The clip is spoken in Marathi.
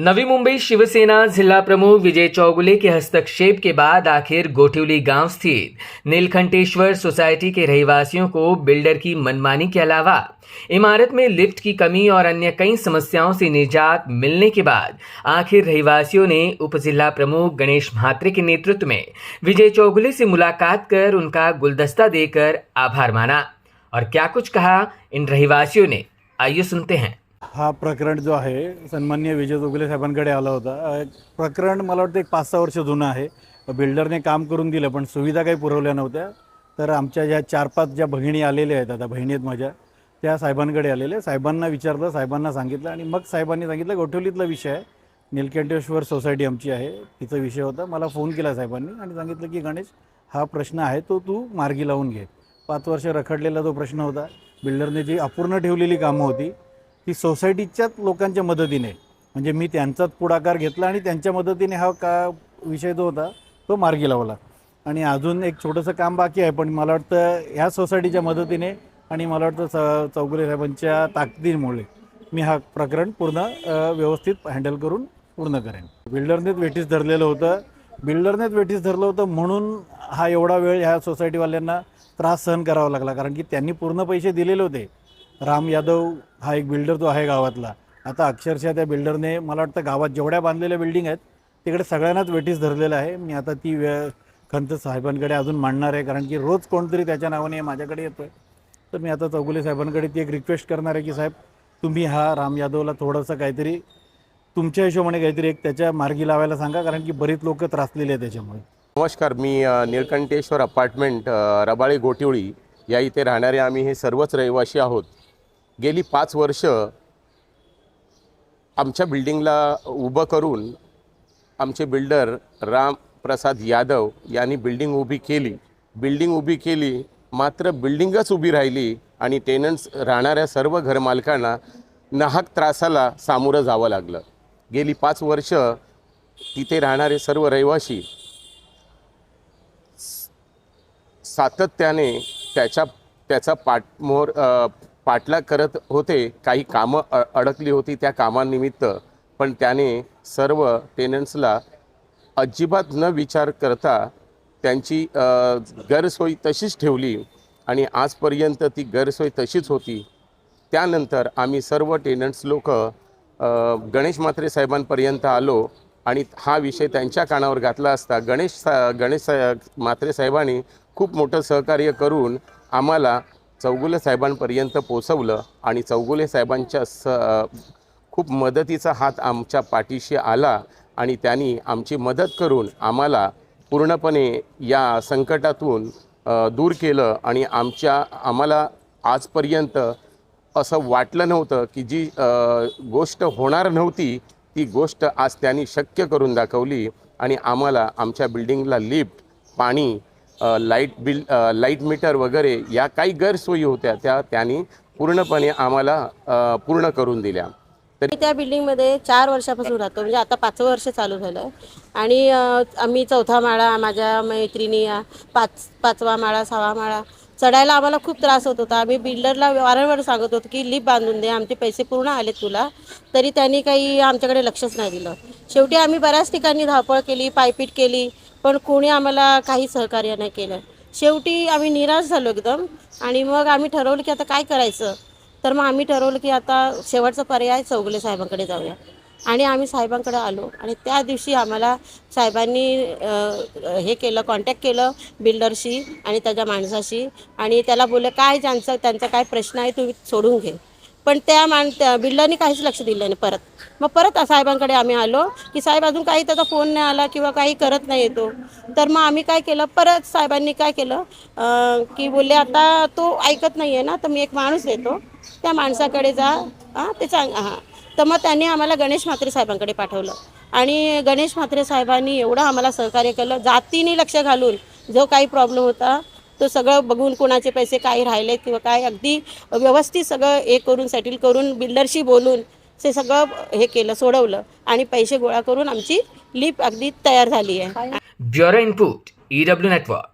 नवी मुंबई शिवसेना जिला प्रमुख विजय चौगुले के हस्तक्षेप के बाद आखिर गोठिवली गांव स्थित नीलकंठेश्वर सोसाइटी के रहवासियों को बिल्डर की मनमानी के अलावा इमारत में लिफ्ट की कमी और अन्य कई समस्याओं से निजात मिलने के बाद आखिर रहवासियों ने उप जिला प्रमुख गणेश म्हात्रे के नेतृत्व में विजय चौगुले से मुलाकात कर उनका गुलदस्ता देकर आभार माना। और क्या कुछ कहा इन रहवासियों ने, आइए सुनते हैं। हा प्रकरण जो आहे सन्माननीय विजय चौगुले साहेबांकडे आला होता। प्रकरण मला वाटतं एक 5-6 वर्ष जुनं आहे। बिल्डरने काम करून दिलं पण सुविधा काही पुरवल्या नव्हत्या। तर आमच्या ज्या 4-5 ज्या भगिनी आलेल्या आहेत, आता बहिणी आहेत माझ्या, त्या साहेबांकडे आलेले, साहेबांना विचारलं, साहेबांना सांगितलं आणि मग साहेबांनी सांगितलं गोठवलीतला विषय आहे, नीलकंठेश्वर सोसायटी आमची आहे, तिचा विषय होता। मला फोन केला साहेबांनी आणि सांगितलं की गणेश हा प्रश्न आहे तो तू मार्गी लावून घे। 5 वर्ष रखडलेला तो प्रश्न होता। बिल्डरने जी अपूर्ण ठेवलेली कामं होती ती सोसायटीच्याच लोकांच्या मदतीने, म्हणजे मी त्यांचाच पुढाकार घेतला आणि त्यांच्या मदतीने हा विषय जो होता तो मार्गी लावला। आणि अजून एक छोटंसं काम बाकी आहे, पण मला वाटतं ह्या सोसायटीच्या मदतीने आणि मला वाटतं चौगुले साहेबांच्या ताकदीमुळे मी हा प्रकरण पूर्ण व्यवस्थित हँडल करून पूर्ण करेन। बिल्डरनेच वेठीस धरलेलं होतं, म्हणून हा एवढा वेळ ह्या सोसायटीवाल्यांना त्रास सहन करावा लागला, कारण की त्यांनी पूर्ण पैसे दिलेले होते। राम यादव हा एक बिल्डर तो आहे गावातला। आता अक्षरशः त्या बिल्डरने मला वाटतं गावात जेवढ्या बांधलेल्या बिल्डिंग आहेत तिकडे सगळ्यांनाच वेठीस धरलेलं आहे। मी आता ती खंत साहेबांकडे अजून मांडणार आहे, कारण की रोज कोणतरी त्याच्या नावाने माझ्याकडे येतोय। तर मी आता चौगुले साहेबांकडे ती एक रिक्वेस्ट करणार आहे की साहेब तुम्ही हा राम यादवला थोडंसं काहीतरी तुमच्या हिशोबाने काहीतरी एक त्याच्या मार्गी लावायला सांगा, कारण की बरीच लोक त्रासलेले आहेत त्याच्यामुळे। नमस्कार, मी नीलकंठेश्वर अपार्टमेंट रबाळे गोठिवळी या इथे राहणारे आम्ही हे सर्वच रहिवासी आहोत। गेली 5 वर्ष आमच्या बिल्डिंगला उभं करून आमचे बिल्डर राम प्रसाद यादव यांनी बिल्डिंग उभी केली, मात्र बिल्डिंगच उभी राहिली आणि टेनंट्स राहणाऱ्या सर्व घरमालकांना नाहक त्रासाला सामोरं जावं लागलं। गेली 5 वर्ष तिथे राहणारे सर्व रहिवासी सातत्याने त्याचा पाठलाग करत होते। काही कामं अडकली होती त्या कामांनिमित्त, पण त्याने सर्व टेनंट्सला अजिबात न विचार करता त्यांची गैरसोय तशीच ठेवली आणि आजपर्यंत ती गैरसोय तशीच होती। त्यानंतर आम्ही सर्व टेनंट्स लोक गणेश म्हात्रे साहेबांपर्यंत आलो आणि हा विषय त्यांच्या कानावर घातला असता गणेश म्हात्रे साहेबांनी खूप मोठं सहकार्य करून आम्हाला चौगुले साहेबांपर्यंत पोचवलं आणि चौगुले साहेबांच्या खूप मदतीचा हात आमच्या पाठीशी आला आणि त्यांनी आमची मदत करून आम्हाला पूर्णपणे या संकटातून दूर केलं। आणि आम्हाला आजपर्यंत असं वाटलं नव्हतं की जी गोष्ट होणार नव्हती ती गोष्ट आज त्यांनी शक्य करून दाखवली आणि आम्हाला आमच्या बिल्डिंगला लिफ्ट, पाणी, लाईट मीटर वगैरे या काही गैरसोयी होत्या त्या त्यांनी पूर्णपणे आम्हाला पूर्ण करून दिल्या। तरी त्या बिल्डिंगमध्ये 4 वर्षापासून राहतो, म्हणजे आता 5वं वर्ष चालू झालं आणि आम्ही 4था माळा, माझ्या मैत्रिणी 5वा माळा, 6वा माळा चढायला आम्हाला खूप त्रास होत होता। आम्ही बिल्डरला वारंवार सांगत होतो की लिफ्ट बांधून दे, आमचे पैसे पूर्ण आले तुला, तरी त्यांनी काही आमच्याकडे लक्षच नाही दिलं। शेवटी आम्ही बऱ्याच ठिकाणी धावपळ केली, पायपीट केली, पण कोणी आम्हाला काही सहकार्य नाही केलं। शेवटी आम्ही निराश झालो एकदम आणि मग आम्ही ठरवलं की आता काय करायचं। तर मग आम्ही ठरवलं की आता शेवटचा पर्याय चौगुले साहेबांकडे जाऊया आणि आम्ही साहेबांकडे आलो आणि त्या दिवशी आम्हाला साहेबांनी हे केलं, कॉन्टॅक्ट केलं बिल्डरशी आणि त्याच्या माणसाशी आणि त्याला बोलले काय त्यांचा काय प्रश्न आहे तुम्ही सोडून घे, पण त्या बिल्डरनी काहीच लक्ष दिलं नाही। मग परत साहेबांकडे आम्ही आलो की साहेब अजून काही त्याचा फोन नाही आला किंवा काही करत नाही येतो। तर मग आम्ही काय केलं, परत साहेबांनी काय केलं की बोलले आता तो ऐकत नाही आहे ना, तर मी एक माणूस देतो, त्या माणसाकडे जा, ते तर मग त्यांनी आम्हाला गणेश म्हात्रे साहेबांकडे पाठवलं आणि गणेश म्हात्रे साहेबांनी एवढं आम्हाला सहकार्य केलं, जातीने लक्ष घालून जो काही प्रॉब्लेम होता तो सगळं बघून, कोणाचे पैसे काही राहिले किंवा काय अगदी व्यवस्थित सगळं हे करून सेटल करून बिल्डरशी बोलून ते सगळं हे केलं, सोडवलं आणि पैसे गोळा करून आमची लिफ्ट अगदी तयार झाली आहे। Bureau input EW network.